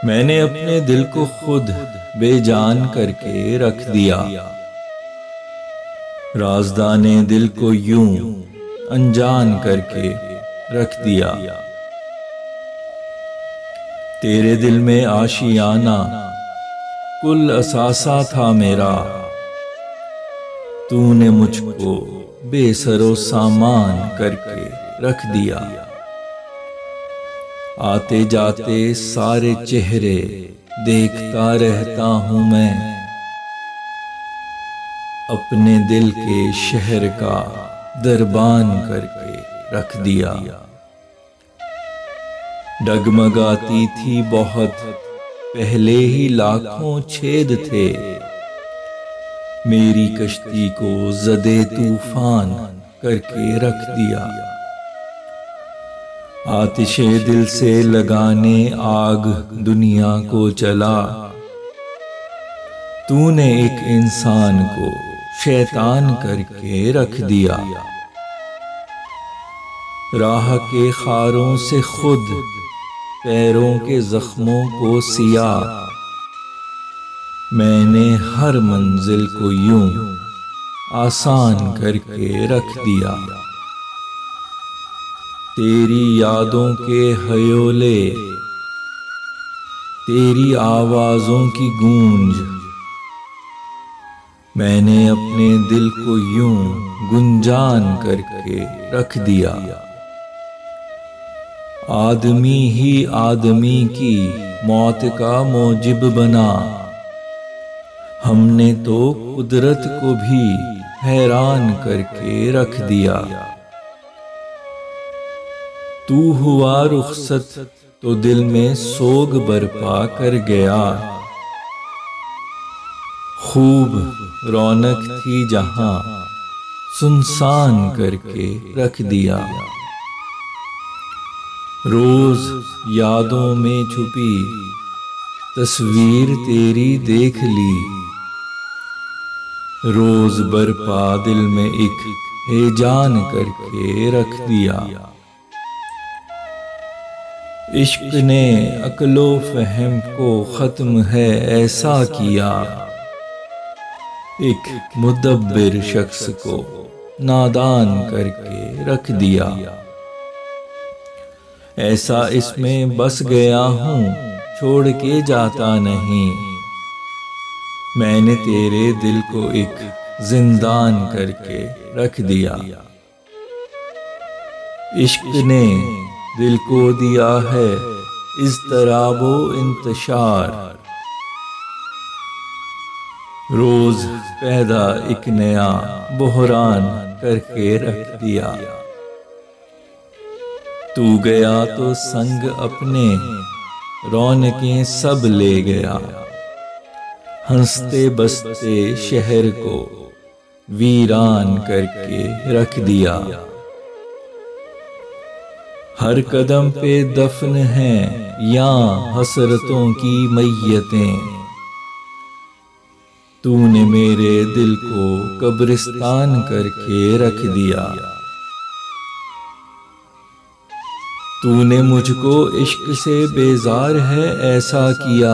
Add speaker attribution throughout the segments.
Speaker 1: मैंने अपने दिल को खुद बेजान करके रख दिया। राज़दाने दिल को यूं अनजान करके रख दिया। तेरे दिल में आशियाना कुल असासा था मेरा, तूने मुझको बेसरो सामान करके रख दिया। आते जाते सारे चेहरे देखता रहता हूँ मैं, अपने दिल के शहर का दरबान करके रख दिया। डगमगाती थी बहुत पहले ही लाखों छेद थे, मेरी कश्ती को ज़दे तूफान करके रख दिया। आतिशे दिल से लगाने आग दुनिया को चला, तूने एक इंसान को शैतान करके रख दिया। राह के खारों से खुद पैरों के जख्मों को सिया, मैंने हर मंजिल को यूं आसान करके रख दिया। तेरी यादों के हयोले, तेरी आवाज़ों की गूंज, मैंने अपने दिल को यूं गुंजान करके रख दिया। आदमी ही आदमी की मौत का मौजिब बना, हमने तो कुदरत को भी हैरान करके रख दिया। तू हुआ रुखसत तो दिल में सोग बरपा कर गया, खूब रौनक थी जहां सुनसान करके रख दिया। रोज यादों में छुपी तस्वीर तेरी देख ली, रोज बरपा दिल में एक हेजान करके रख दिया। इश्क ने अक्लो फहम को ख़त्म है ऐसा किया, एक मुदब्बिर शख्स को नादान करके रख दिया। ऐसा इसमें बस गया हूँ छोड़ के जाता नहीं, मैंने तेरे दिल को एक जिंदान करके रख दिया। इश्क ने दिल को दिया है इज़्तिराबो इंतशार, रोज पैदा एक नया बुहरान करके रख दिया। तू गया तो संग अपने रौनकें सब ले गया, हंसते बसते शहर को वीरान करके रख दिया। हर कदम पे दफन हैं या हसरतों की मैयतें, तूने मेरे दिल को कब्रिस्तान करके रख दिया। तूने मुझको इश्क से बेजार है ऐसा किया,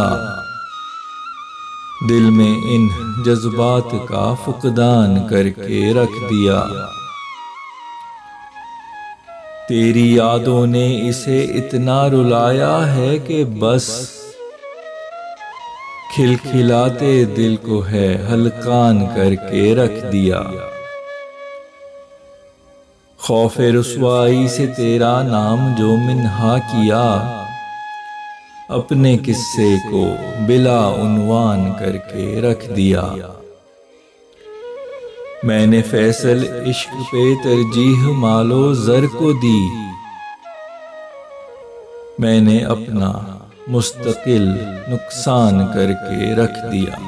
Speaker 1: दिल में इन जज्बात का फुकदान करके रख दिया। तेरी यादों ने इसे इतना रुलाया है कि बस खिलखिलाते दिल को है हलकान करके रख दिया। खौफे रुसवाई से तेरा नाम जो मिन्हा किया, अपने किस्से को बिला उन्वान करके रख दिया। मैंने फैसल इश्क पे तरजीह मालो ज़र को दी, मैंने अपना मुस्तकिल नुकसान करके रख दिया।